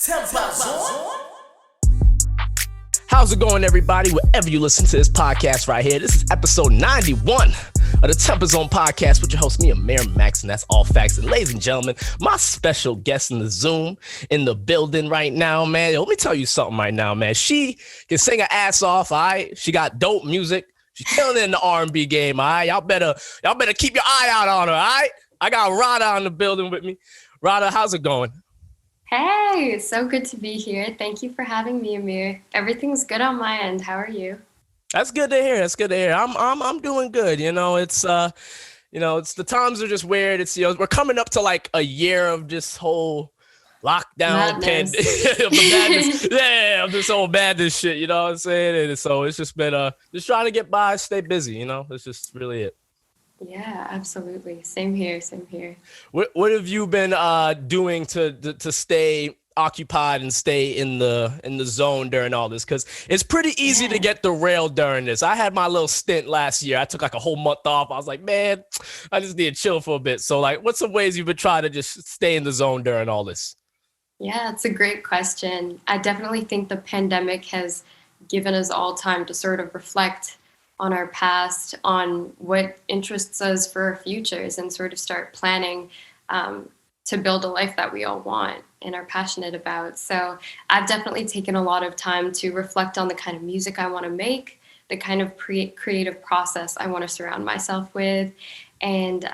TempahZone. How's it going, everybody? Wherever you listen to this podcast right here, this is episode 91 of the TempahZone podcast with your host, me, Amir Max, and that's all facts. And ladies and gentlemen, my special guest in the Zoom, in the building right now, man. Let me tell you something right now, man. She can sing her ass off, all right? She got dope music. She's killing it in the R&B game, all right? Y'all better keep your eye out on her, all right? I got Radha in the building with me. Radha, how's it going? Hey, it's so good to be here. Thank you for having me, Amir. Everything's good on my end. How are you? That's good to hear. That's good to hear. I'm doing good. It's the times are just weird. It's we're coming up to like a year of this whole lockdown madness. Yeah, of this whole madness shit. You know what I'm saying? And so it's just been just trying to get by, stay busy. It's just really it. Yeah, absolutely. Same here. What have you been doing to stay occupied and stay in the zone during all this? Because it's pretty easy to get derailed during this. I had my little stint last year. I took like a whole month off. I was like, man, I just need to chill for a bit. So like, what's some ways you've been trying to just stay in the zone during all this? Yeah, it's a great question. I definitely think the pandemic has given us all time to sort of reflect on our past, on what interests us for our futures, and sort of start planning to build a life that we all want and are passionate about. So I've definitely taken a lot of time to reflect on the kind of music I want to make, the kind of creative process I want to surround myself with, and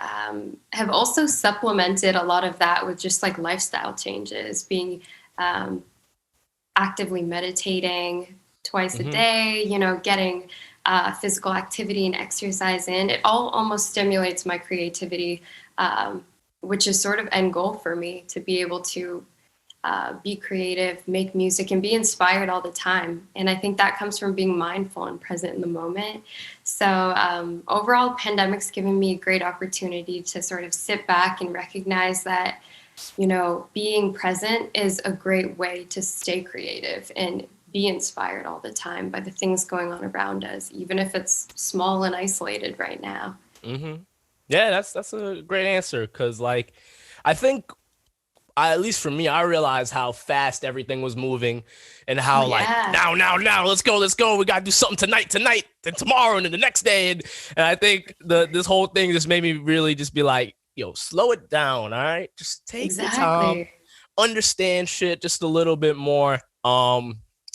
have also supplemented a lot of that with just like lifestyle changes, being actively meditating twice a day, getting physical activity and exercise in. It all almost stimulates my creativity, which is sort of end goal for me, to be able to be creative, make music, and be inspired all the time. And I think that comes from being mindful and present in the moment. So overall, pandemic's given me a great opportunity to sort of sit back and recognize that, being present is a great way to stay creative and be inspired all the time by the things going on around us, even if it's small and isolated right now. Mm-hmm. Yeah, that's a great answer, because like I think at least for me, I realized how fast everything was moving, and how like now let's go, we gotta do something tonight and tomorrow and then the next day, and I think this whole thing just made me really just be like, slow it down, all right, just take your time, understand shit just a little bit more.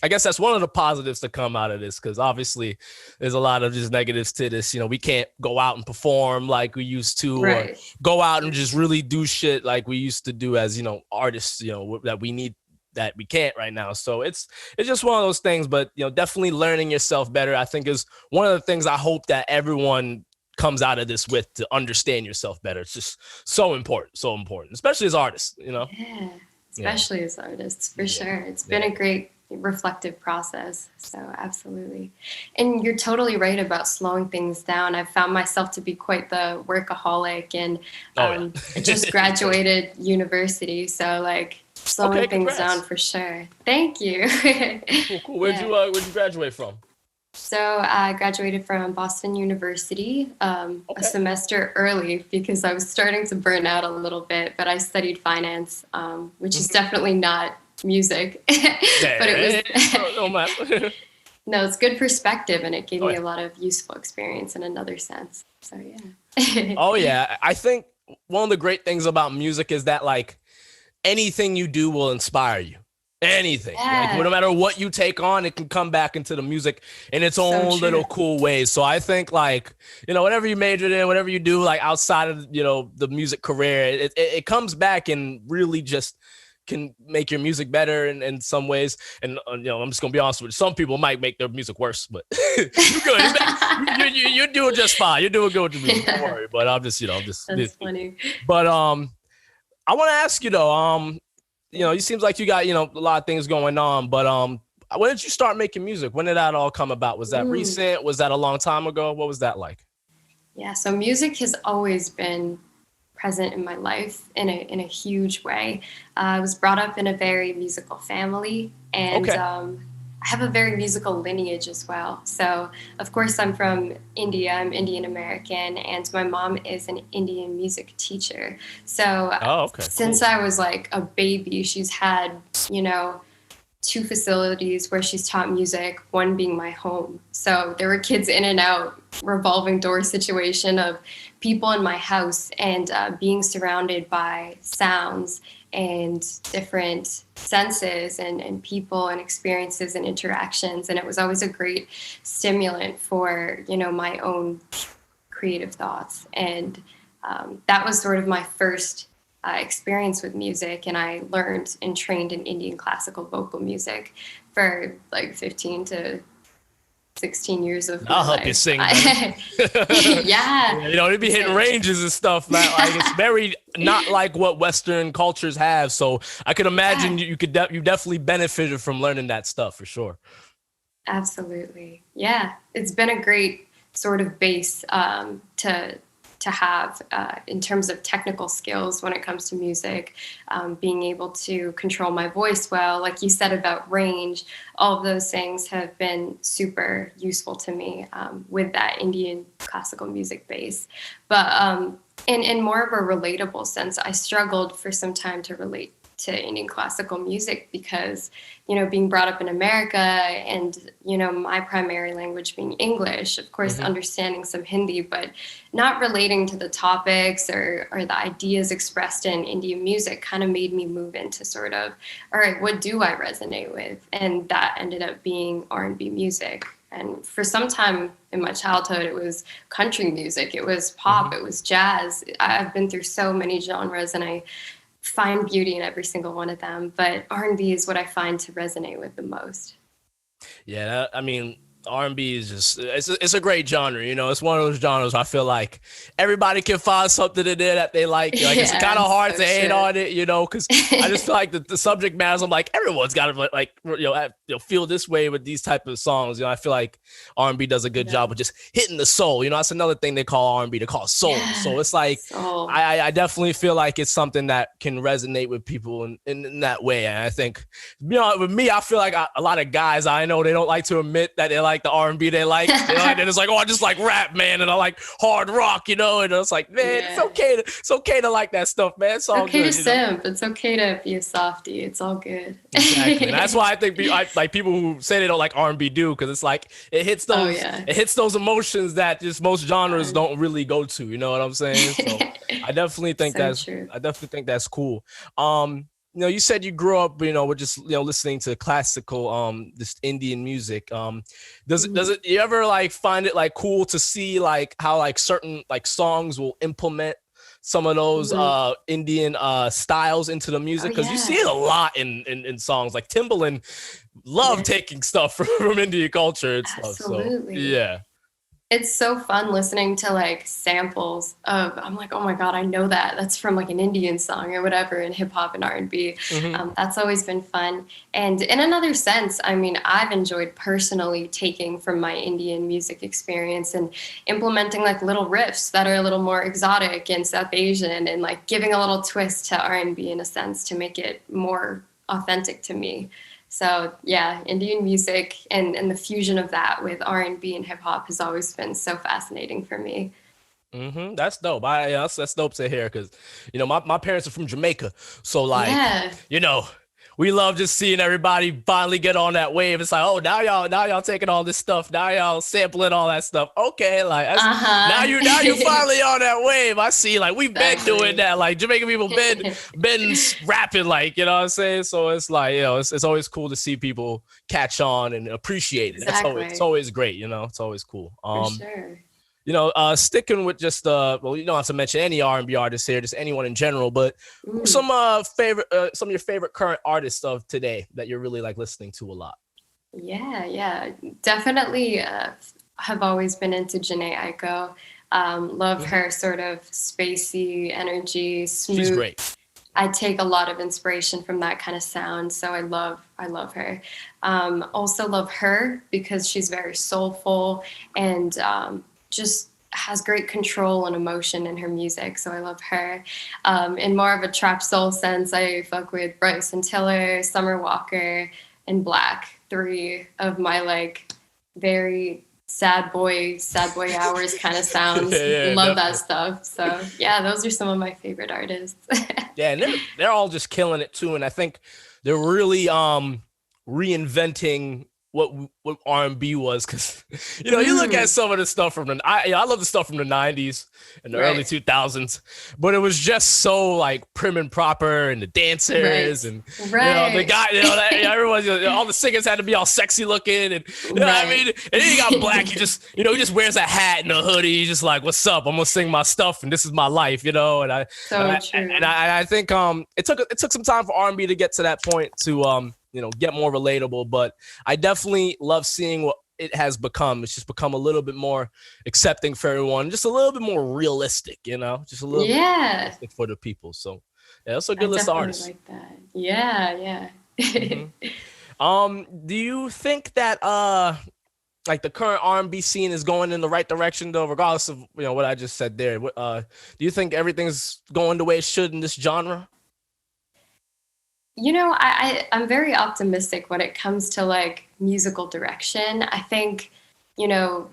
I guess that's one of the positives to come out of this, because obviously there's a lot of just negatives to this. We can't go out and perform like we used to, or go out and just really do shit like we used to do as, artists, that we need, that we can't right now. So it's just one of those things, but, definitely learning yourself better, I think, is one of the things I hope that everyone comes out of this with, to understand yourself better. It's just so important, especially as artists, Yeah, especially as artists, for sure. It's been a great reflective process. So absolutely. And you're totally right about slowing things down. I've found myself to be quite the workaholic, and just graduated university. So like slowing things down for sure. Thank you. Cool. Where'd you graduate from? So I graduated from Boston University a semester early, because I was starting to burn out a little bit, but I studied finance, which is definitely not music. But it was no, it's good perspective, and it gave me a lot of useful experience in another sense. So yeah. I think one of the great things about music is that like anything you do will inspire you. Anything. Like, no matter what you take on, it can come back into the music in its own little cool ways. So I think like, whatever you majored in, whatever you do, like outside of, the music career, it comes back and really just can make your music better in some ways. And I'm just gonna be honest with you, some people might make their music worse, but you're good. You're doing just fine. You're doing good with the music. Don't worry. But I'm just That's funny. But I want to ask you though, it seems like you got a lot of things going on, but when did you start making music? When did that all come about? Was that recent? Was that a long time ago? What was that like? Yeah, so music has always been present in my life in a huge way. I was brought up in a very musical family, and I have a very musical lineage as well. So, of course, I'm from India. I'm Indian American, and my mom is an Indian music teacher. So, Oh, okay, since cool. I was like a baby, she's had, you know, two facilities where she's taught music, one being my home. So there were kids in and out, revolving door situation of people in my house, and being surrounded by sounds and different senses and people and experiences and interactions. And it was always a great stimulant for, you know, my own creative thoughts. And that was sort of my first experience with music, and I learned and trained in Indian classical vocal music for like 15 to 16 years of my I'll help you life. sing, honey. Yeah. You know, they'd be hitting ranges and stuff. Like it's very not like what Western cultures have. So I could imagine Yeah, you definitely benefited from learning that stuff for sure. absolutely. Yeah, it's been a great sort of base to have in terms of technical skills when it comes to music, being able to control my voice well, like you said about range, all of those things have been super useful to me with that Indian classical music base. But in more of a relatable sense, I struggled for some time to relate to Indian classical music because, you know, being brought up in America and, you know, my primary language being English, of course, Hmm. understanding some Hindi, but not relating to the topics or the ideas expressed in Indian music kind of made me move into sort of, all right, what do I resonate with? And that ended up being R&B music. And for some time in my childhood, it was country music, it was pop, Hmm. it was jazz. I've been through so many genres, and I find beauty in every single one of them, but R&B is what I find to resonate with the most. Yeah, I mean, R&B is just it's a great genre. You know, it's one of those genres where I feel like everybody can find something in there that they like. Like it's kind Yeah, of hard so to hate true. on it, you know, because I just feel like the subject matters. I'm like everyone's got to like feel this way with these type of songs. You know, I feel like R&B does a good Yeah. job of just hitting the soul. You know, that's another thing they call R&B. They call it soul. Yeah. So it's like So, I definitely feel like it's something that can resonate with people in that way. And I think, you know, with me, I feel like a lot of guys I know, they don't like to admit that they like the R&B they like. You know, and it's like, oh, I just like rap, man, and I like hard rock, you know. And it's like, man, yeah. it's okay to like that stuff, man. It's It's all okay to good, you know. simp. It's okay to be a softie. It's all good. Exactly, and that's why I think like people who say they don't like R&B do, because it's like Oh, yeah. it hits those emotions that just most genres Um, don't really go to. You know what I'm saying? So so true. I definitely think that's cool. You know, you said you grew up, you know, with just, you know, listening to classical, this Indian music. Does Mhm. it you ever like find it like cool to see like how like certain like songs will implement some of those Mhm. Indian styles into the Oh, music? Because you see it yeah. a lot in songs. Like Timbaland love Yeah. taking stuff from Indian culture and stuff. So Absolutely. yeah. It's so fun listening to like samples of, I'm like, oh my god, I know that that's from like an Indian song or whatever in hip hop and R&B. Hmm. That's always been fun. And in another sense, I mean, I've enjoyed personally taking from my Indian music experience and implementing like little riffs that are a little more exotic and South Asian, and like giving a little twist to R&B in a sense to make it more authentic to me. So yeah, Indian music and the fusion of that with R&B and hip hop has always been so fascinating for me. That's dope. Yeah, that's dope to hear because, you know, my parents are from Jamaica. So, like, Yeah. you know, we love just seeing everybody finally get on that wave. It's like, oh, now y'all taking all this stuff. Now y'all sampling all that stuff. Okay, like that's Uh-huh. now you finally on that wave. I see. Like we've been doing Exactly. that. Like Jamaican people been rapping. Like, you know what I'm saying. So it's like, you know, it's always cool to see people catch on and appreciate it. It's Exactly. always great. You know, it's always cool. For sure. You know, sticking with just well, you don't have to mention any R&B artists here, just anyone in general, but who are Mm. some of your favorite current artists of today that you're really like listening to a lot? Yeah, yeah. Definitely have always been into Janae Aiko. Love Hmm. her sort of spacey energy, She's smooth. great. I take a lot of inspiration from that kind of sound, so I love her. Also love her because she's very soulful and just has great control and emotion in her music. So I love her. In more of a trap soul sense, I fuck with Bryson Tiller, Summer Walker, and Black. 3 of my like very sad boy hours kind of sounds. Yeah, Love that definitely. stuff. So yeah, those are some of my favorite artists. Yeah, and they're all just killing it too. And I think they're really reinventing what R&B was, because you look at Mm, some of the stuff from I love the stuff from the 90s and the early right, 2000s, but it was just so like prim and proper, and the dancers, right, and the right, guy, that everyone, all the singers had to be all sexy looking, and I mean, right. and then you got Black, he just wears a hat and a hoodie. He's just like, what's up, I'm gonna sing my stuff and this is my life, and So true. I think it took some time for R&B to get to that point, to get more relatable, but I definitely love seeing what it has become. It's just become a little bit more accepting for everyone, just a little bit more realistic, just a little bit more Yeah, realistic for the people. So yeah, that's a I good list of definitely artists. like that. Yeah, yeah. hmm do you think that like the current R&B scene is going in the right direction, though, regardless of what I just said there? Do you think everything's going the way it should in this genre? I'm very optimistic when it comes to like musical direction. I think, you know,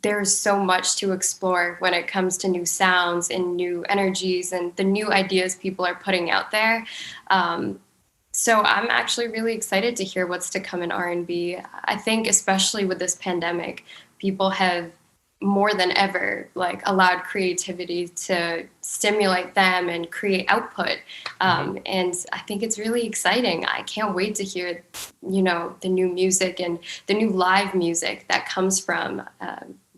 there's so much to explore when it comes to new sounds and new energies and the new ideas people are putting out there. Um, so I'm actually really excited to hear what's to come in R&B. I think especially with this pandemic, people have more than ever like allowed creativity to stimulate them and create output. hmm And I think it's really exciting. I can't wait to hear, the new music and the new live music that comes from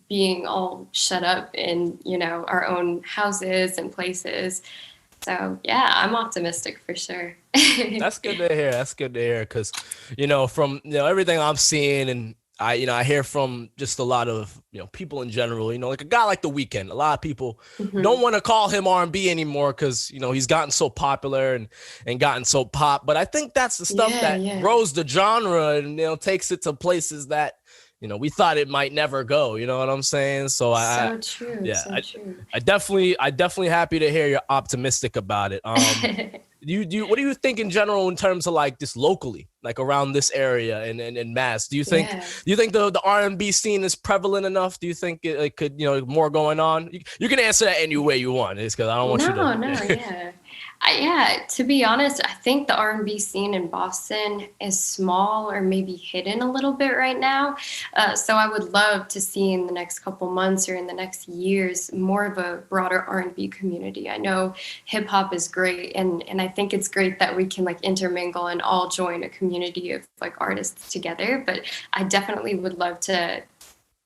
being all shut up in, our own houses and places. So yeah, I'm optimistic for sure. That's good to hear. That's good to hear, because from everything I'm seeing, and I hear from just a lot of people in general. Like a guy like The Weeknd. A lot of people don't Mhm. want to call him R&B anymore, because he's gotten so popular and gotten so pop. But I think that's the stuff Yeah, that yeah. grows the genre, and takes it to places that we thought it might never go. You know what I'm saying? So So true, yeah, so true. I definitely happy to hear you're optimistic about it. What do you think in general, in terms of like just locally, like around this area and Mass? Yeah. Do you think the R&B scene is prevalent enough? Do you think it could more going on? You can answer that any way you want. It's because I don't want you No, no, to. yeah. Yeah, to be honest, I think the R&B scene in Boston is small or maybe hidden a little bit right now. So I would love to see in the next couple months or in the next years more of a broader R&B community. I know hip hop is great, and I think it's great that we can like intermingle and all join a community of like artists together. But I definitely would love to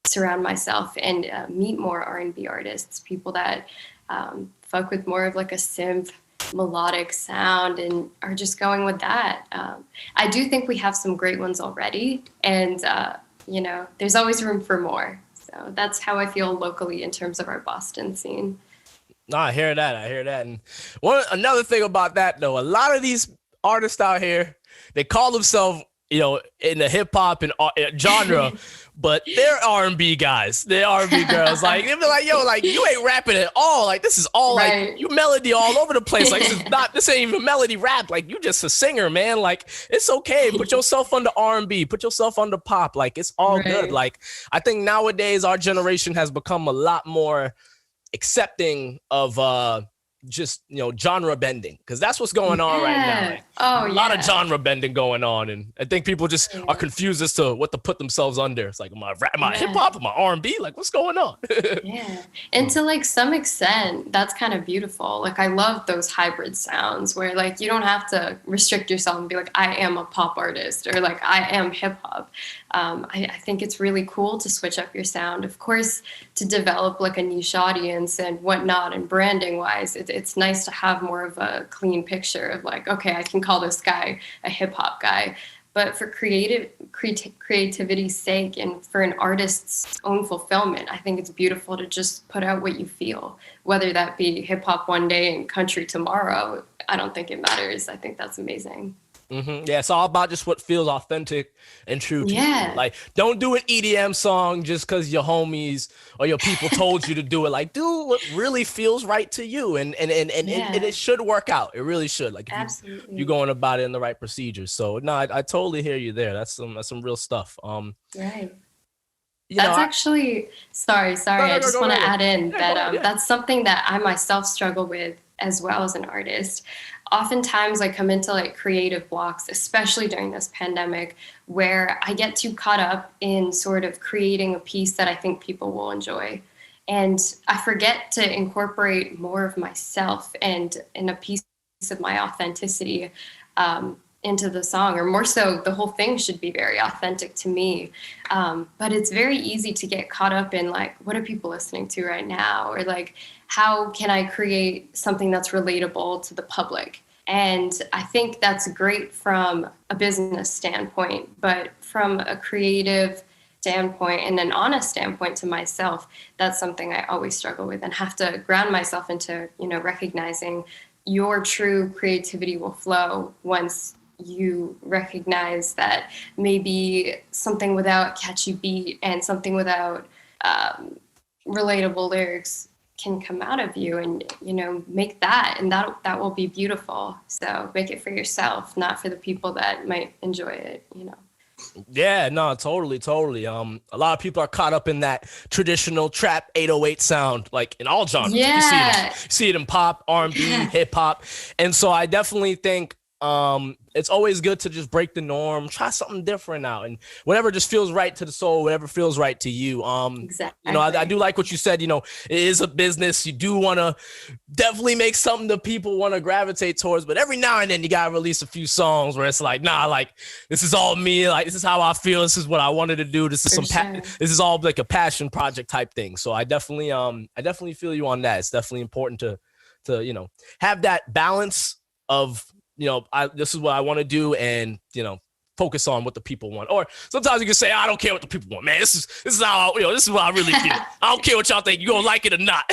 surround myself and meet more R&B artists, people that fuck with more of like a synth melodic sound and are just going with that. I do think we have some great ones already, and there's always room for more. So that's how I feel locally in terms of our Boston scene. No, I hear that. I hear that. And another thing about that, though, a lot of these artists out here, they call themselves, in the hip hop and genre, but they're R&B guys. They're R&B girls. Like they be like, yo, like you ain't rapping at all. Like this is all like Right. you melody all over the place. Like this ain't even melody rap. Like you just a singer, man. Like it's okay. Put yourself under R&B. Put yourself under pop. Like it's all good. Right. Like I think nowadays our generation has become a lot more accepting of just genre bending, because that's what's going on right now. Yeah. Like Oh, a lot of yeah. genre bending going on, and I think people just are Yeah. confused as to what to put themselves under. It's like, am I rap, am I hip Yeah. hop, am I R&B? Like what's going on? Yeah. And to like some extent, that's kind of beautiful. Like I love those hybrid sounds where like you don't have to restrict yourself and be like, I am a pop artist or like I am hip hop. I think it's really cool to switch up your sound. Of course, to develop like a niche audience and whatnot and branding wise, it's nice to have more of a clean picture of like, okay, I can call this guy a hip hop guy. But for creativity's sake and for an artist's own fulfillment, I think it's beautiful to just put out what you feel, whether that be hip hop one day and country tomorrow. I don't think it matters. I think that's amazing. Yeah, it's all about just what feels authentic and true to you. Yeah. Like, don't do an EDM song just because your homies or your people told you to do it. Like, do what really feels right to you, and it Yeah, should work out. It really should. Like, if you're absolutely. going about it in the right procedures. So, no, I totally hear you there. That's some real stuff. Right. You know, That's I actually, no sorry. no I no just go want right to ahead. add in Yeah, that go ahead. Yeah. that's something that I myself struggle with as well as an artist. Oftentimes, I come into like creative blocks, especially during this pandemic, where I get too caught up in sort of creating a piece that I think people will enjoy. And I forget to incorporate more of myself and in a piece of my authenticity into the song, or more so, the whole thing should be very authentic to me. But it's very easy to get caught up in like, what are people listening to right now? Or like, how can I create something that's relatable to the public? And I think that's great from a business standpoint, but from a creative standpoint and an honest standpoint to myself, that's something I always struggle with and have to ground myself into, recognizing your true creativity will flow once you recognize that maybe something without catchy beat and something without um, relatable lyrics can come out of you, and make that, and that will be beautiful. So make it for yourself, not for the people that might enjoy it. Yeah, no, totally, totally. A lot of people are caught up in that traditional trap 808 sound, like in all genres. Like Yeah. you see it in pop, R&B, Yeah, hip hop, and so I definitely think it's always good to just break the norm, try something different out, and whatever just feels right to the soul, whatever feels right to you. I do exactly. like what you said. It is a business. You do want to definitely make something that people want to gravitate towards. But every now and then you gotta release a few songs where it's like, nah, like this is all me. Like this is how I feel. This is what I wanted to do. For sure. This is all like a passion project type thing. So I definitely feel you on that. It's definitely important to have that balance of this is what I want to do, and focus on what the people want. Or sometimes you can say, I don't care what the people want, man. This is how this is what I really feel. I don't care what y'all think. You gonna like it or not.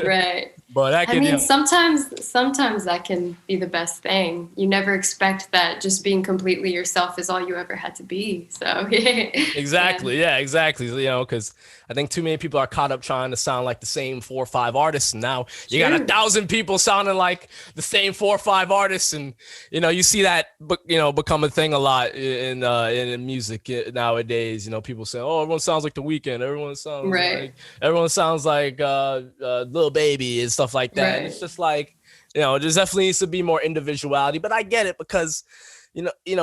Right. But I I can, mean, sometimes that can be the best thing. You never expect that just being completely yourself is all you ever had to be. So, yeah, exactly. Yeah, exactly. Because I think too many people are caught up trying to sound like the same 4 or 5 artists. And now you got true. 1,000 people sounding like the same 4 or 5 artists. And, you see that, become a thing a lot in music nowadays. People say, oh, everyone sounds like The Weeknd. Right. Everyone sounds like Lil Baby and stuff like that. And it's Right. just like, there definitely needs to be more individuality. But I get it because,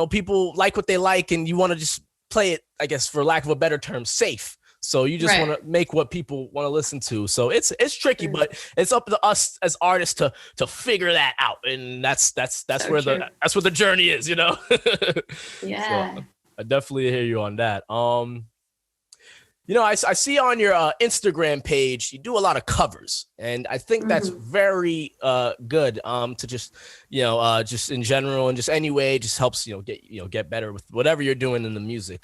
people like what they like, and you want to just play it, I guess, for lack of a better term, safe. So you just want Right. to make what people want to listen to. So it's tricky, True. but it's up to us as artists to figure that out, and that's So where true. the journey is. So Yeah. I definitely hear you on that. I see on your Instagram page, you do a lot of covers, and I think that's Mhm. very good to just in general and just anyway, just helps, get better with whatever you're doing in the music.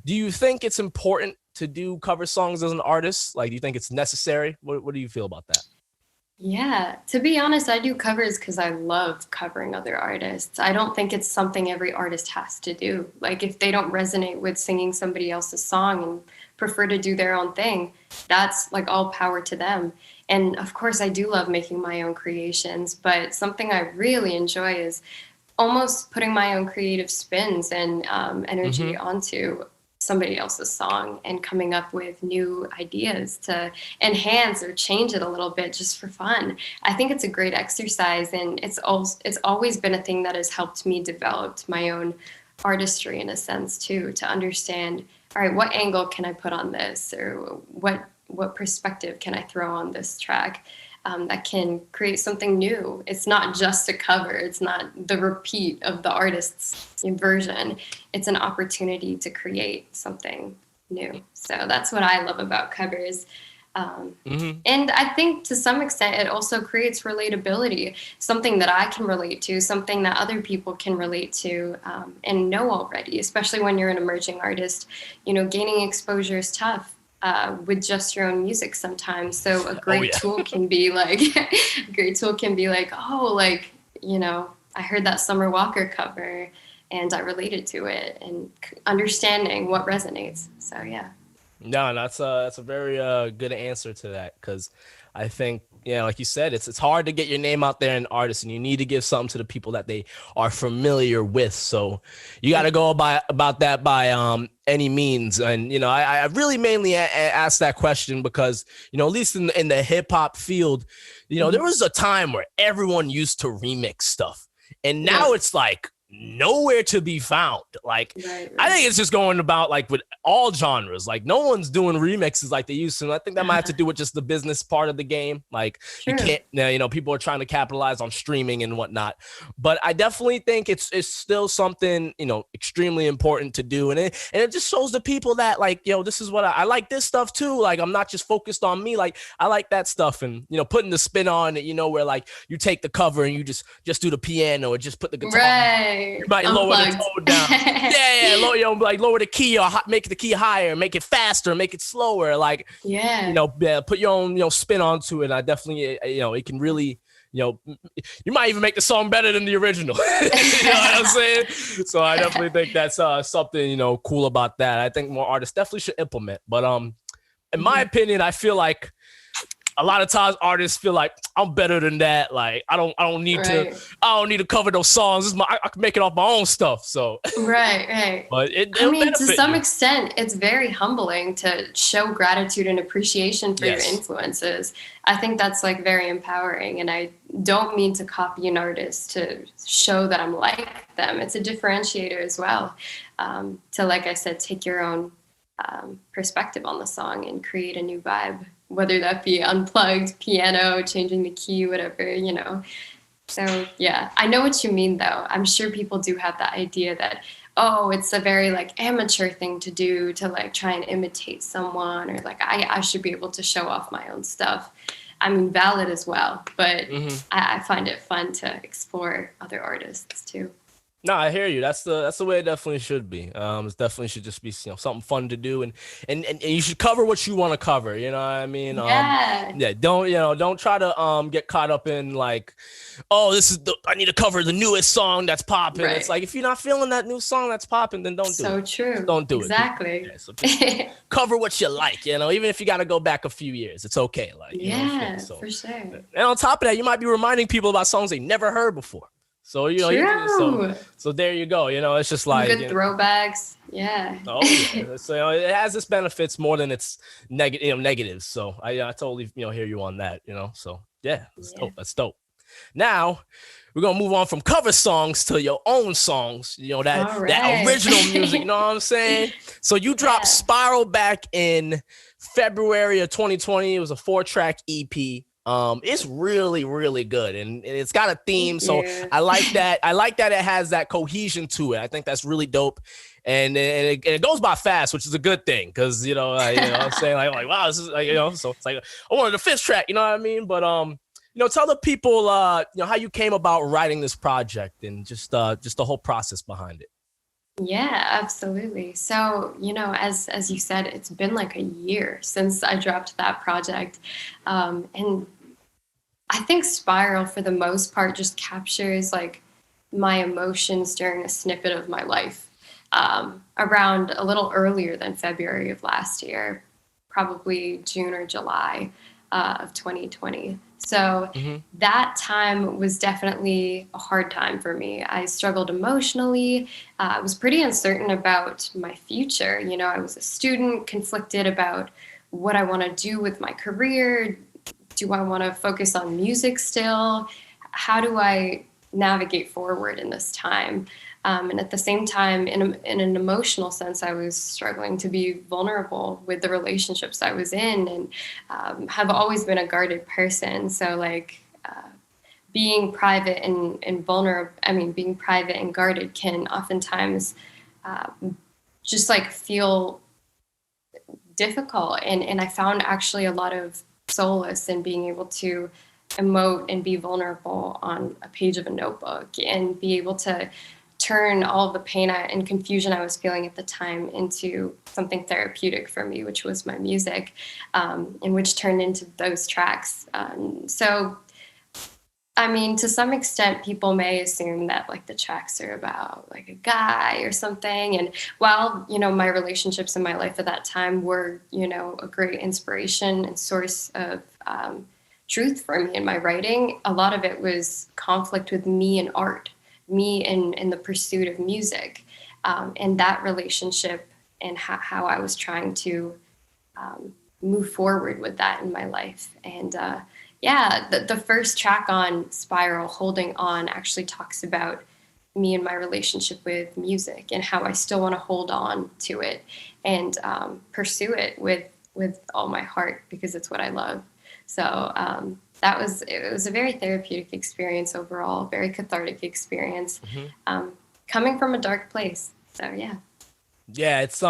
Do you think it's important to do cover songs as an artist? Like, do you think it's necessary? What do you feel about that? Yeah, to be honest, I do covers because I love covering other artists. I don't think it's something every artist has to do. Like, if they don't resonate with singing somebody else's song and prefer to do their own thing, that's like all power to them. And of course, I do love making my own creations, but something I really enjoy is almost putting my own creative spins and Mm-hmm. energy onto somebody else's song and coming up with new ideas to enhance or change it a little bit just for fun. I think it's a great exercise, and it's always been a thing that has helped me develop my own artistry in a sense too, to understand, all right, what angle can I put on this, or what perspective can I throw on this track that can create something new. It's not just a cover. It's not the repeat of the artist's version. It's an opportunity to create something new. So that's what I love about covers. Um, Mm-hmm. and I think to some extent it also creates relatability, something that I can relate to, something that other people can relate to and know already, especially when you're an emerging artist. Gaining exposure is tough with just your own music sometimes. So a Oh great yeah. tool can be like, a great tool can be like, oh, like, I heard that Summer Walker cover and I related to it and understanding what resonates. So yeah. No, that's a very good answer to that because I think yeah, like you said, it's hard to get your name out there in artists, and you need to give something to the people that they are familiar with. So you got to go about that by any means. And you know, I really mainly asked that question because you know, at least in the hip hop field, you know, there was a time where everyone used to remix stuff, and now Yeah. it's like nowhere to be found. Like Right, I right. think it's just going about like with all genres. Like no one's doing remixes like they used to. And I think that might have to do with just the business part of the game. Like you True. can't, you know, people are trying to capitalize on streaming and whatnot. But I definitely think it's still something, you know, extremely important to do. And it just shows the people that like, yo, this is what I like this stuff too. Like I'm not just focused on me. Like I like that stuff, and you know, putting the spin on it, you know, where like you take the cover and you just do the piano or just put the guitar. You Right. might lower the Unplugged. tone down. Yeah, lower, you know, like lower the key or make the key higher, make it faster, make it slower. Like, you Yeah. know, put your own, you know, spin onto it. I definitely, you know, it can really, you know, you might even make the song better than the original. You know what I'm saying? So I definitely think that's something, you know, cool about that. I think more artists definitely should implement. But in my opinion, I feel like a lot of times artists feel like I'm better than that. Like I don't need Right. to cover those songs. This is I can make it off my own stuff. So, Right, right. but I it'll mean, to benefit some you. extent, it's very humbling to show gratitude and appreciation for your Yes. influences. I think that's like very empowering. And I don't mean to copy an artist to show that I'm like them. It's a differentiator as well. To, like I said, take your own perspective on the song and create a new vibe, whether that be unplugged, piano, changing the key, whatever, you know. So yeah, I know what you mean though. I'm sure people do have the idea that, oh, it's a very like amateur thing to do to like try and imitate someone, or like I should be able to show off my own stuff. I mean, valid as well, but Mm-hmm. I find it fun to explore other artists too. No, I hear you. That's the way it definitely should be. It definitely should just be, you know, something fun to do, and you should cover what you want to cover. You know what I mean? Yeah. Yeah. Don't try to get caught up in like, oh, I need to cover the newest song that's popping. It's Right. like if you're not feeling that new song that's popping, then don't do it. So Just true. don't do it. Exactly. Yeah, so just cover what you like. You know, even if you got to go back a few years, it's okay. Like you know what I'm saying. Yeah, So, for sure. and on top of that, you might be reminding people about songs they never heard before. So you know, True. so there you go. You know, it's just Some like, good throwbacks. Yeah. oh yeah. So you know, it has its benefits more than its negatives. So I totally hear you on that. You know, so yeah, that's Yeah. dope. That's dope. Now we're gonna move on from cover songs to your own songs. You know All that right. original music. You know what I'm saying? So you dropped Yeah. Spiral back in February of 2020. It was a 4-track EP. It's really, really good, and it's got a theme. Thank So you. I like that. I like that it has that cohesion to it. I think that's really dope, and it goes by fast, which is a good thing because I'm saying like wow, this is like so it's like I wanted the 5th track. You know what I mean? But tell the people how you came about writing this project and just the whole process behind it. Yeah, absolutely. So, as you said, it's been like a year since I dropped that project. And I think Spiral, for the most part, just captures like my emotions during a snippet of my life. Around a little earlier than February of last year, probably June or July of 2020. So Mm-hmm. that time was definitely a hard time for me. I struggled emotionally. I was pretty uncertain about my future. I was a student, conflicted about what I want to do with my career. Do I want to focus on music still? How do I navigate forward in this time? And at the same time, in an emotional sense, I was struggling to be vulnerable with the relationships I was in, and have always been a guarded person. So being private and vulnerable, being private and guarded can oftentimes just like feel difficult. And I found actually a lot of solace in being able to emote and be vulnerable on a page of a notebook and be able to turn all of the pain and confusion I was feeling at the time into something therapeutic for me, which was my music, and which turned into those tracks. So I mean, to some extent, people may assume that like the tracks are about like a guy or something. And while, my relationships in my life at that time were, a great inspiration and source of truth for me in my writing, a lot of it was conflict with me and art, me in the pursuit of music, and that relationship and how I was trying to move forward with that in my life. And yeah, the first track on Spiral, Holding On, actually talks about me and my relationship with music and how I still want to hold on to it and pursue it with all my heart because it's what I love. So it was a very therapeutic experience overall, very cathartic experience, coming from a dark place. So yeah. Yeah, it's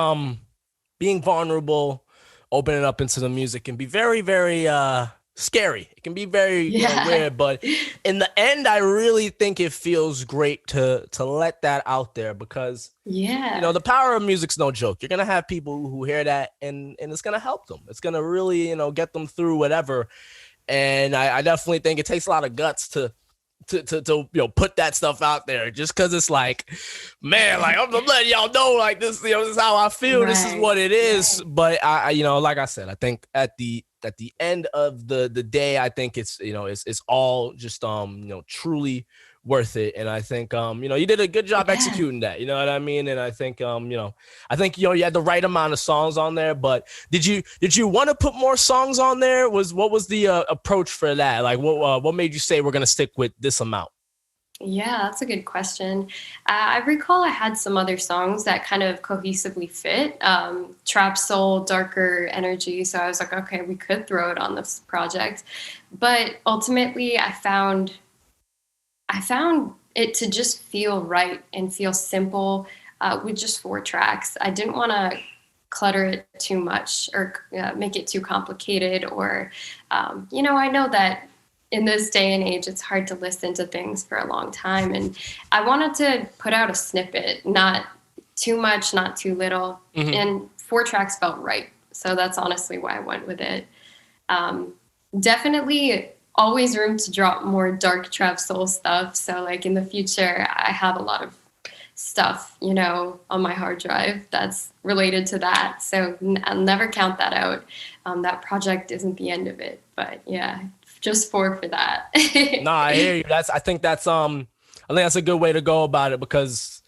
being vulnerable, opening up into the music can be very, very scary. It can be very, Yeah. weird, but in the end, I really think it feels great to let that out there because Yeah. the power of music's no joke. You're gonna have people who hear that and it's gonna help them. It's gonna really, get them through whatever. And I definitely think it takes a lot of guts to put that stuff out there just because it's like, man, like I'm letting y'all know like this, this is how I feel. Right. This is what it is. Right. But I like I said, I think at the end of the day, I think it's it's all just truly worth it. And I think you did a good job executing that, you know what I mean? And I think you had the right amount of songs on there, but did you want to put more songs on there? What was the approach for that? Like what made you say we're going to stick with this amount? Yeah, that's a good question. I recall I had some other songs that kind of cohesively fit, trap soul, darker energy. So I was like, okay, we could throw it on this project. But ultimately I found it to just feel right and feel simple with just 4 tracks. I didn't want to clutter it too much or make it too complicated or, I know that in this day and age, it's hard to listen to things for a long time. And I wanted to put out a snippet, not too much, not too little. Mm-hmm. And 4 tracks felt right. So that's honestly why I went with it. Definitely always room to drop more dark trap soul stuff. So like in the future, I have a lot of stuff, on my hard drive that's related to that. So I'll never count that out. That project isn't the end of it, but yeah, just 4 for that. No, I hear you. I think that's a good way to go about it because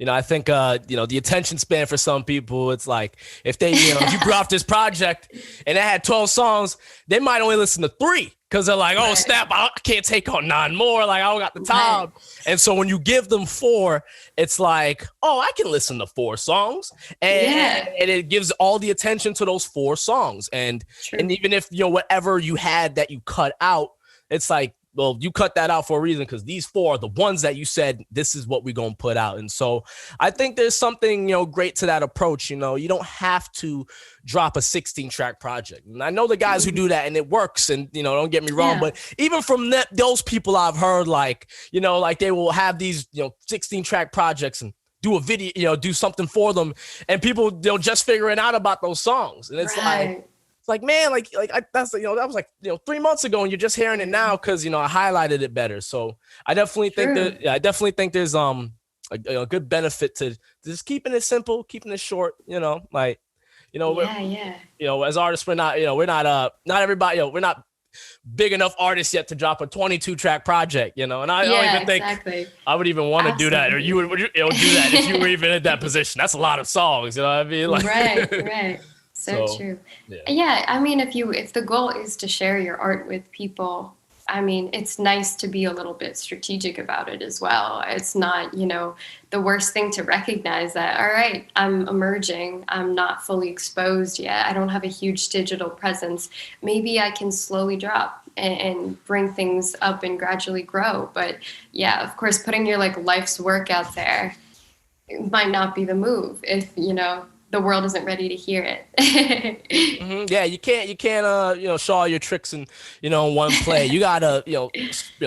I think the attention span for some people, it's like if they if you brought off this project and it had 12 songs, they might only listen to 3 because they're like, oh, right. Snap, I can't take on 9 more. Like, I don't got the time. Right. And so when you give them 4, it's like, oh, I can listen to 4 songs. And it gives all the attention to those 4 songs. And even if, whatever you had that you cut out, it's like, well, you cut that out for a reason because these 4 are the ones that you said, this is what we're going to put out. And so I think there's something, great to that approach. You don't have to drop a 16-track project. And I know the guys who do that and it works. And, don't get me wrong, but even from those people I've heard, like, like they will have these, 16-track projects and do a video, do something for them. And people, just figuring out about those songs. And it's like, it's like, man, that's, that was like, 3 months ago and you're just hearing it now because, I highlighted it better. So I definitely think there's a good benefit to just keeping it simple, keeping it short, as artists, we're not everybody, we're not big enough artists yet to drop a 22-track project, and I don't even think I would even want to do that, or you would do that if you were even in that position. That's a lot of songs, you know what I mean? Like, right. So true. Yeah. I mean, if the goal is to share your art with people, I mean, it's nice to be a little bit strategic about it as well. It's not, the worst thing to recognize that, all right, I'm emerging. I'm not fully exposed yet. I don't have a huge digital presence. Maybe I can slowly drop and bring things up and gradually grow. But yeah, of course, putting your life's work out there, it might not be the move if, the world isn't ready to hear it. Yeah, you can't show all your tricks in one play. You gotta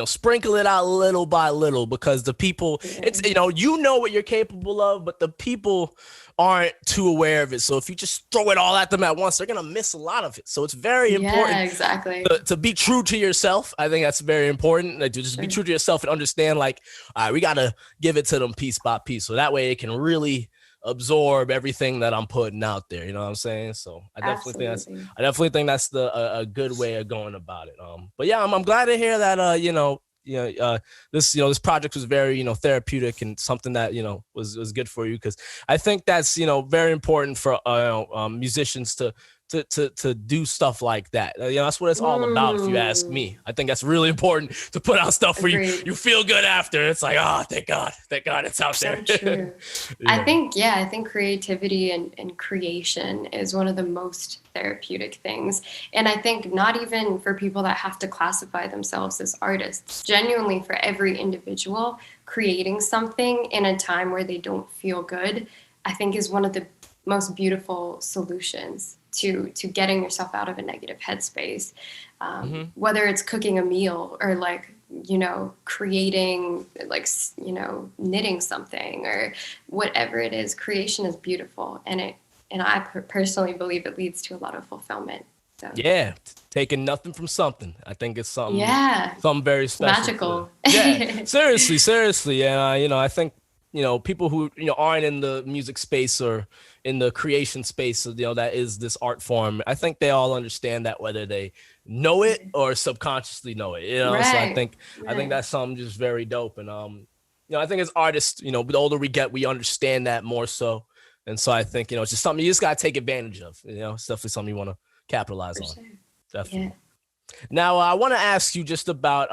sprinkle it out little by little, because the people, it's Yeah. what you're capable of, but the people aren't too aware of it. So if you just throw it all at them at once, they're gonna miss a lot of it. So it's very Yeah, important exactly. to be true to yourself. I think that's very important. Like, to just be Sure. true to yourself and understand, like, all right, we gotta give it to them piece by piece, so that way it can really absorb everything that I'm putting out there. You know what I'm saying? So Absolutely. I definitely think that's a good way of going about it. But yeah, I'm glad to hear that. This project was very therapeutic, and something that was good for you, because I think that's very important for musicians to do stuff like that. That's what it's all about, if you ask Mm, me. I think that's really important, to put out stuff where agreed. you feel good after. It's like, oh, thank God it's out there. So true. I Yeah. think, yeah, I think creativity and creation is one of the most therapeutic things. And I think not even for people that have to classify themselves as artists, genuinely for every individual, creating something in a time where they don't feel good, I think is one of the most beautiful solutions to getting yourself out of a negative headspace. Hmm. Whether it's cooking a meal, or like, creating, like, knitting something, or whatever it is, creation is beautiful. And I personally believe it leads to a lot of fulfillment. So Yeah, taking nothing from something. I think it's yeah, something very it's special to. magical. Yeah, seriously. And I think people who aren't in the music space or in the creation space, that is this art form. I think they all understand that, whether they know it or subconsciously know it. So I Right, think right, that's something just very dope. And I think as artists, the older we get, we understand that more so. And so I think it's just something you just gotta take advantage of. It's definitely something you want to capitalize for on. sure. Yeah. Definitely. Now, I want to ask you just about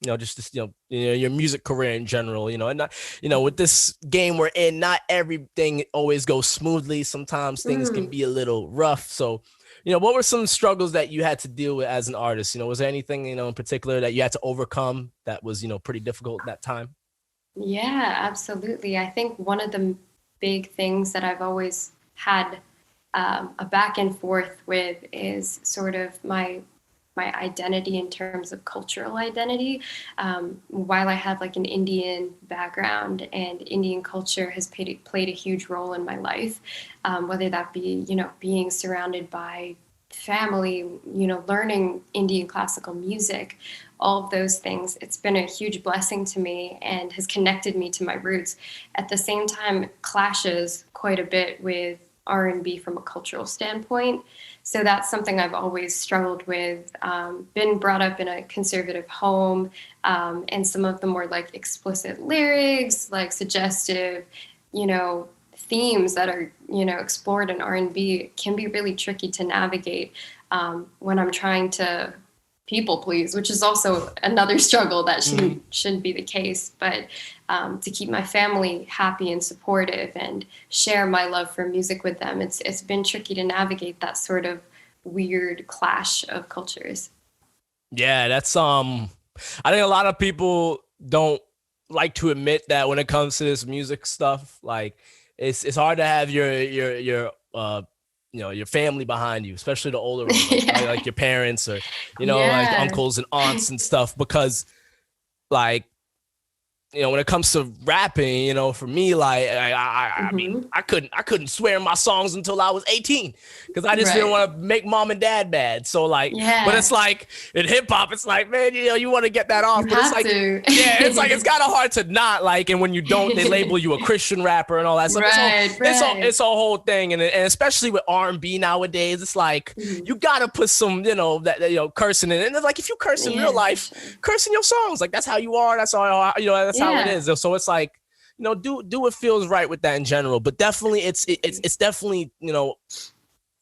just this, your music career in general, and not, with this game we're in, not everything always goes smoothly. Sometimes things can Mm. be a little rough. So, what were some struggles that you had to deal with as an artist? Was there anything, in particular that you had to overcome that was, pretty difficult at that time? Yeah, absolutely. I think one of the big things that I've always had a back and forth with is sort of my identity in terms of cultural identity. While I have like an Indian background, and Indian culture has played a huge role in my life, whether that be, being surrounded by family, learning Indian classical music, all of those things. It's been a huge blessing to me and has connected me to my roots. At the same time, it clashes quite a bit with R&B from a cultural standpoint. So that's something I've always struggled with. Been brought up in a conservative home, and some of the more like explicit lyrics, like suggestive, themes that are explored in R&B can be really tricky to navigate when I'm trying to people please, which is also another struggle that Hmm. shouldn't be the case. But to keep my family happy and supportive and share my love for music with them, it's been tricky to navigate that sort of weird clash of cultures. Yeah, that's I think a lot of people don't like to admit that when it comes to this music stuff. Like, it's hard to have your family behind you, especially the older ones, like probably Yeah, like your parents, or like yeah. uncles and aunts and stuff, because like when it comes to rapping, for me, like I mean, Hmm. I couldn't swear in my songs until I was 18, because I just didn't Right. want to make mom and dad mad. So like, but it's Yeah, like in hip hop, it's like, man, you want to get that you off, but it's have like, to. yeah, it's like it's kind of hard to not like, and when you don't, they label you a Christian rapper and all that stuff. Right, right. It's a whole thing, and especially with R&B nowadays, it's like Mhm. you gotta put some cursing in, and it's like if you curse in real Yeah, for life, sure. curse in your songs, like that's how you are. That's how that's how it Yeah, is. So it's like do what feels right with that in general. But definitely, absolutely. it's definitely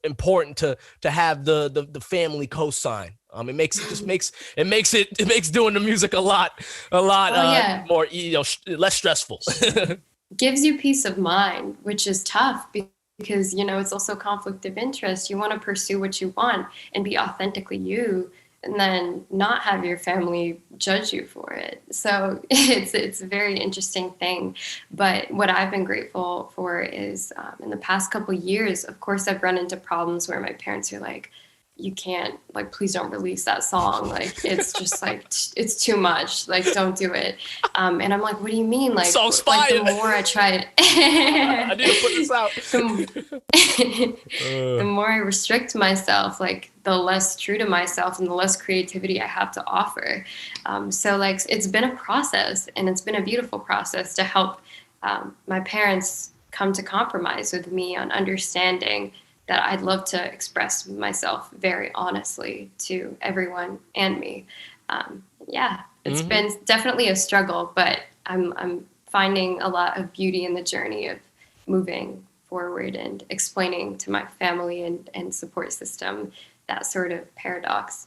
important to have the family cosign. It makes it just makes it makes it it makes doing the music a lot Oh yeah, more less stressful. sure. Gives you peace of mind, which is tough because it's also conflict of interest. You want to pursue what you want and be authentically you, and then not have your family judge you for it. So it's a very interesting thing. But what I've been grateful for is in the past couple years, of course, I've run into problems where my parents are like, you can't, like, please don't release that song. Like, it's just like, it's too much. Like, don't do it. And I'm like, what do you mean? Like, Song's like fire. the more I try I need to put this out. The more I restrict myself, like, the less true to myself and the less creativity I have to offer. So, like, it's been a process, and it's been a beautiful process to help my parents come to compromise with me on understanding that I'd love to express myself very honestly to everyone and me. Yeah, it's been definitely a struggle, but I'm finding a lot of beauty in the journey of moving forward and explaining to my family and support system that sort of paradox.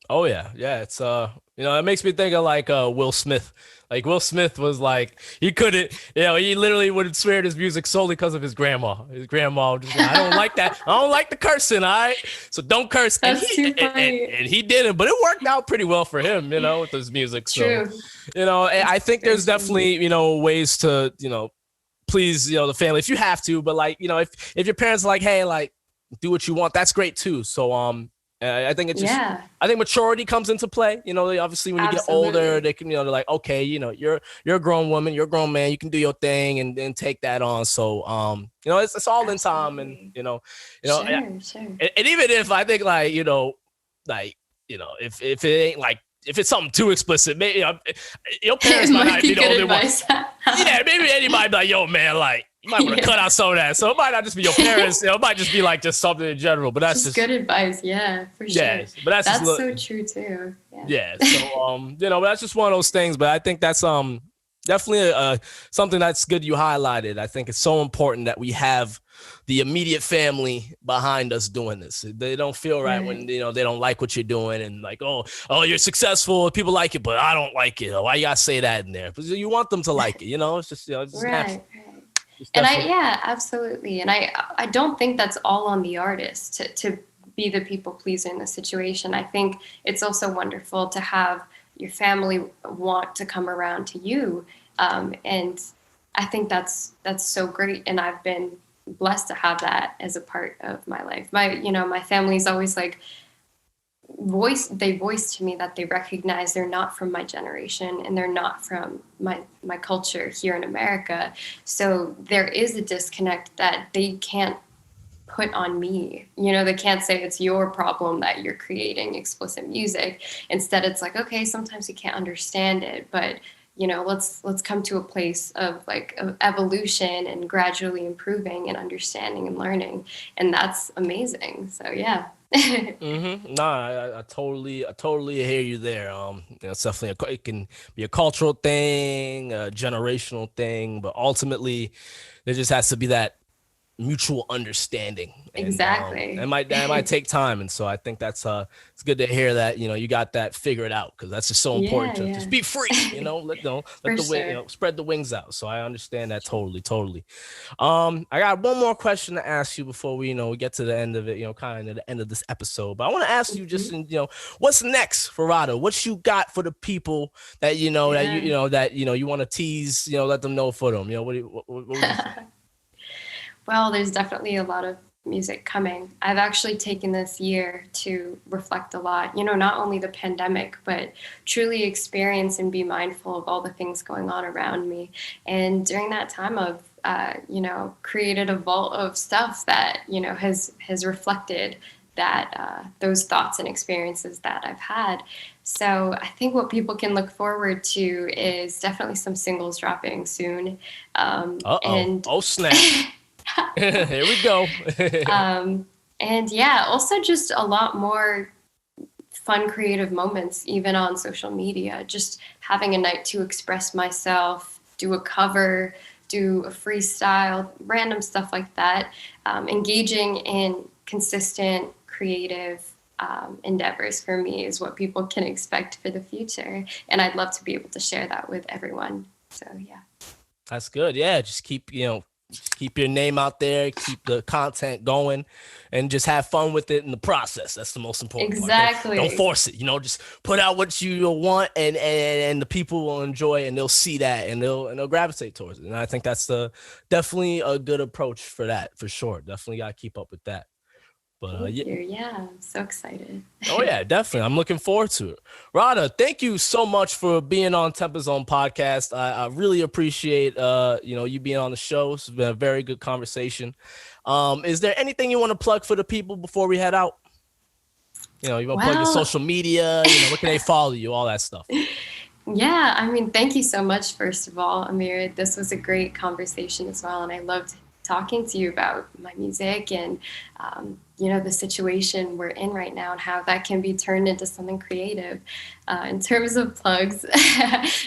Oh yeah, yeah. It's it makes me think of like Will Smith. Like Will Smith was like he couldn't, he literally would swear at his music solely because of his grandma. His grandma just, I don't like that. I don't like the cursing. All right, so don't curse. That's too funny. And he didn't, but it worked out pretty well for him, with his music. So, True. I think there's definitely ways to please the family if you have to, but like if your parents are like, hey, like do what you want, that's great too. So I think it's just, I think maturity comes into play. Obviously when you get older, they can, they're like, okay, you're a grown woman, you're a grown man, you can do your thing and then take that on. So, it's all in time, and, Sure. And even if I think like, if it ain't like, if it's something too explicit, maybe your parents might not be the only one. Yeah, maybe anybody be like, yo, man, like, you might want to cut out some of that. So it might not just be your parents. It might just be like just something in general. But that's just good advice. Yeah, for sure. Yeah, but that's just, so true too. Yeah. So but that's just one of those things. But I think that's definitely something that's good you highlighted. I think it's so important that we have the immediate family behind us doing this. They don't feel right when they don't like what you're doing, and like, oh, you're successful, people like it, but I don't like it. Why you gotta say that in there? Because you want them to like it. It's just it's just natural. And absolutely. And I don't think that's all on the artist to be the people pleaser in the situation. I think it's also wonderful to have your family want to come around to you. And I think that's so great. And I've been blessed to have that as a part of my life. My family's always like, voice to me that they recognize they're not from my generation and they're not from my culture here in America. So there is a disconnect that they can't put on me. They can't say it's your problem that you're creating explicit music. Instead, it's like, okay, sometimes you can't understand it, but let's come to a place of like of evolution and gradually improving and understanding and learning. And that's amazing. So yeah. No, I totally hear you there. It's definitely it can be a cultural thing, a generational thing, but ultimately there just has to be that mutual understanding. And, exactly. That might take time, and so I think that's it's good to hear that you got that figured out, because that's just so important to just be free. Let the wing, spread the wings out. So I understand that totally. I got one more question to ask you before we we get to the end of it. Kind of the end of this episode. But I want to ask you just what's next for Radha? What you got for the people that you want to tease? Let them know for them. What Well, there's definitely a lot of music coming. I've actually taken this year to reflect a lot, not only the pandemic, but truly experience and be mindful of all the things going on around me. And during that time I've, created a vault of stuff that, has reflected that those thoughts and experiences that I've had. So I think what people can look forward to is definitely some singles dropping soon. Oh, snap. Here we go. And also just a lot more fun, creative moments, even on social media, just having a night to express myself, do a cover, do a freestyle, random stuff like that. Engaging in consistent, creative endeavors for me is what people can expect for the future. And I'd love to be able to share that with everyone. So, yeah. That's good. Yeah. Just keep, keep your name out there, keep the content going, and just have fun with it in the process. That's the most important part. Don't Exactly. force it. Just put out what you want, and the people will enjoy, and they'll see that, and they'll gravitate towards it. And I think that's definitely a good approach for that, for sure. Definitely got to keep up with that. But Thank you. Yeah, I'm so excited. oh yeah, definitely. I'm looking forward to it. Radha, thank you so much for being on TempahZone podcast. I really appreciate you being on the show. It's been a very good conversation. Is there anything you want to plug for the people before we head out? You want to plug your social media, where can they follow you, all that stuff. Yeah, I mean, thank you so much, first of all, Amir. This was a great conversation as well, and I loved talking to you about my music and the situation we're in right now and how that can be turned into something creative. In terms of plugs,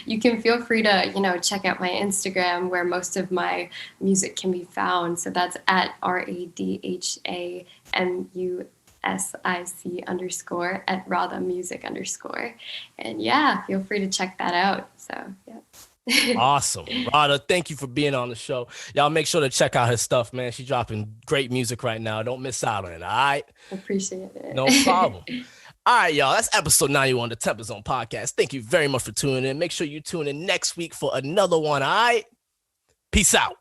you can feel free to check out my Instagram where most of my music can be found. So that's at RADHAMUSIC _ at Radha Music _ and yeah, feel free to check that out. So yeah. Awesome. Radha, thank you for being on the show. Y'all make sure to check out her stuff, man. She's dropping great music right now. Don't miss out on it, all right? Appreciate it. No problem. All right, y'all. That's episode 91 of the TempahZone podcast. Thank you very much for tuning in. Make sure you tune in next week for another one, all right? Peace out.